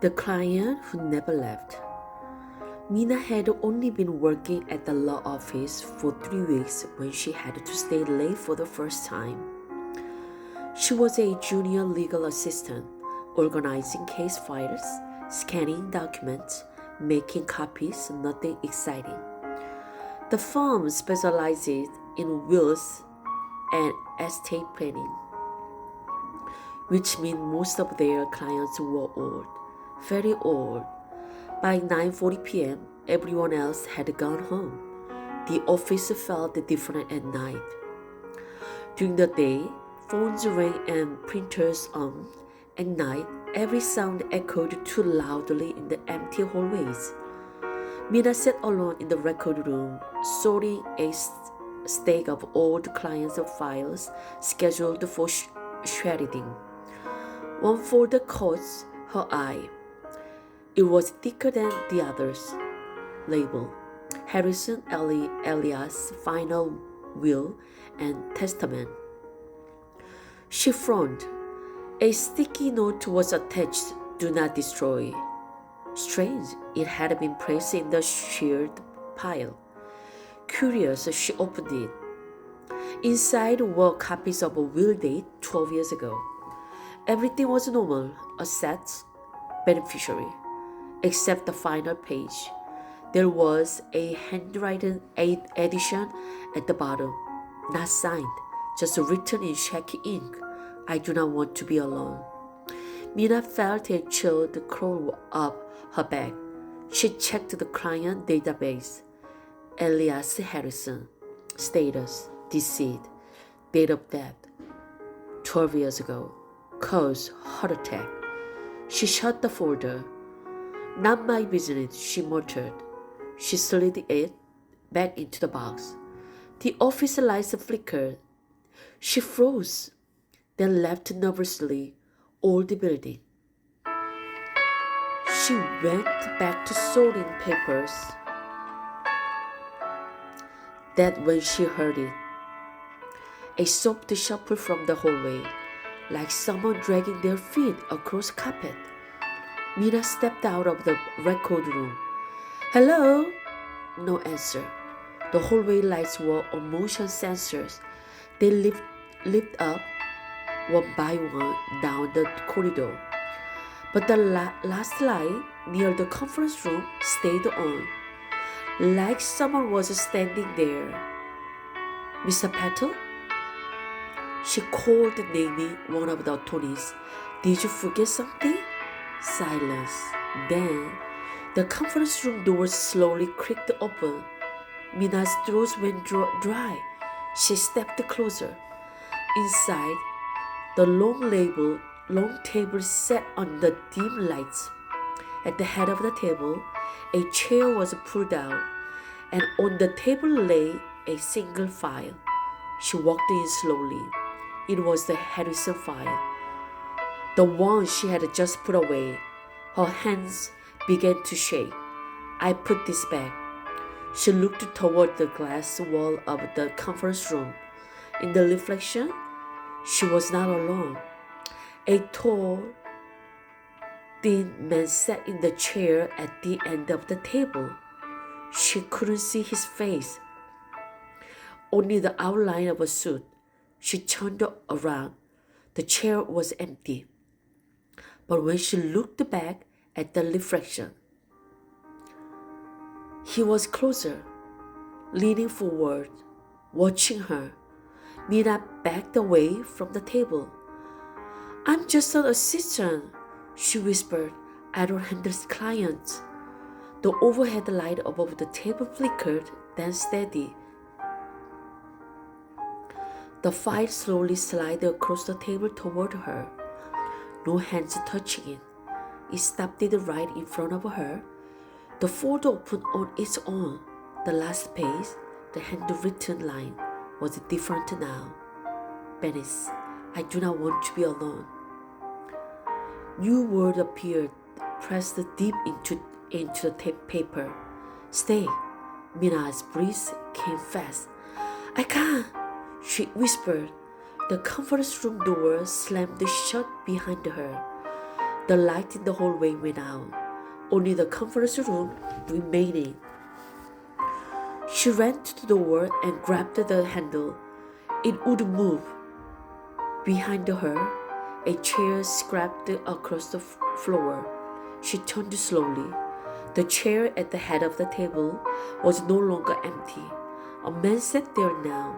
The client who never left. Mina had only been working at the law office for 3 weeks when she had to stay late for the first time. She was a junior legal assistant, organizing case files, scanning documents, making copies, nothing exciting. The firm specializes in wills and estate planning, which means most of their clients were old, very old. By 9:40 p.m., everyone else had gone home. The office felt different at night. During the day, phones rang and printers hummed. At night, every sound echoed too loudly in the empty hallways. Mina sat alone in the record room, sorting a stack of old clients' files scheduled for shredding. One folder caught her eye. It was thicker than the others. Label: Harrison Elias' Final Will and Testament. She frowned. A sticky note was attached. Do not destroy. Strange, it had been placed in the shared pile. Curious, she opened it. Inside were copies of a will date 12 years ago. Everything was normal: assets, beneficiary, except the final page. There was a handwritten addition at the bottom, not signed, just written in shaky ink. I do not want to be alone. Mina felt a chill crawl up her back. She checked the client database. Elias Harrison. Status: deceased. Date of death: 12 years ago. Cause: heart attack. She shut the folder. Not my business, she muttered. She slid it back into the box. The office lights flickered. She froze, then left nervously all the building. She went back to sorting papers. That's when she heard it. A soft shuffle from the hallway, like someone dragging their feet across carpet. Mina stepped out of the record room. Hello? No answer. The hallway lights were on motion sensors. They lit up one by one down the corridor. But the last light near the conference room stayed on, like someone was standing there. Mr. Patel? She called, naming one of the attorneys. Did you forget something? Silence. Then the conference room doors slowly creaked open. Mina's throat went dry. She stepped closer. Inside, the long table sat under dim lights. At the head of the table, a chair was pulled out, and on the table lay a single file. She walked in slowly. It was the Harrison file, the one she had just put away. Her hands began to shake. I put this back. She looked toward the glass wall of the conference room. In the reflection, she was not alone. A tall, thin man sat in the chair at the end of the table. She couldn't see his face, only the outline of a suit. She turned around. The chair was empty. But when she looked back at the reflection, he was closer, leaning forward, watching her. Mina backed away from the table. I'm just an assistant, she whispered. I don't handle clients. The overhead light above the table flickered, then steadied. The file slowly slid across the table toward her. No hands touching it. It stopped it right in front of her. The folder opened on its own. The last page, the handwritten line, was different now. Venice, I do not want to be alone. New word appeared, pressed deep into the paper. Stay. Mina's breath came fast. I can't, she whispered. The conference room door slammed shut behind her. The light in the hallway went out, only the conference room remaining. She ran to the door and grabbed the handle. It wouldn't move. Behind her, a chair scraped across the floor. She turned slowly. The chair at the head of the table was no longer empty. A man sat there now,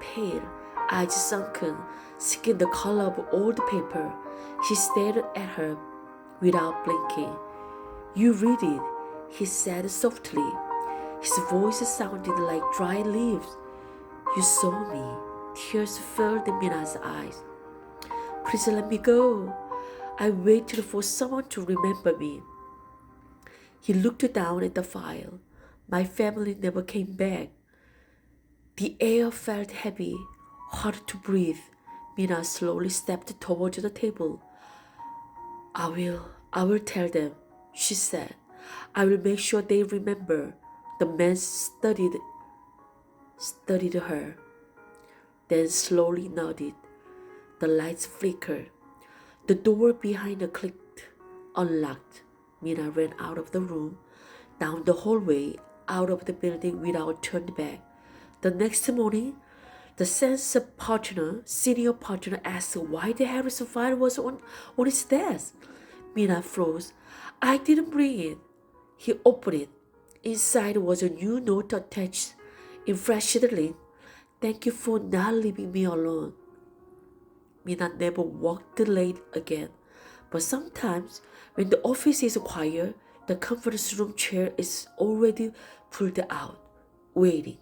pale, eyes sunken, skin the color of old paper. He stared at her without blinking. "You read it," he said softly. His voice sounded like dry leaves. "You saw me." Tears filled Mina's eyes. "Please let me go. I waited for someone to remember me." He looked down at the file. "My family never came back." The air felt heavy, hard to breathe. Mina slowly stepped towards the table. I will tell them," she said. "I will make sure they remember." The man studied her, then slowly nodded. The lights flickered. The door behind her clicked, unlocked. Mina ran out of the room, down the hallway, out of the building without turning back. The next morning, the senior partner asked why the Harrison file was on his desk. Mina froze. "I didn't bring it." He opened it. Inside was a new note attached in fresh ink. "Thank you for not leaving me alone." Mina never walked late again, but sometimes when the office is quiet, the conference room chair is already pulled out, waiting.